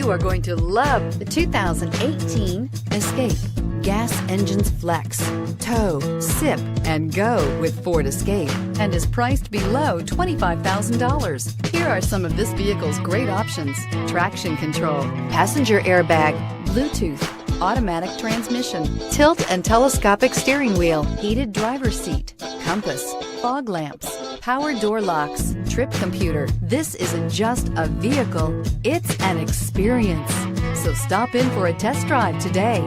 You are going to love the 2018 Escape. Gas engines flex, tow, sip, and go with Ford Escape, and is priced below $25,000. Here are some of this vehicle's great options: traction control, passenger airbag, Bluetooth, automatic transmission, tilt and telescopic steering wheel, heated driver's seat, compass, fog lamps, power door locks, trip computer. This isn't just a vehicle, it's an experience. So stop in for a test drive today.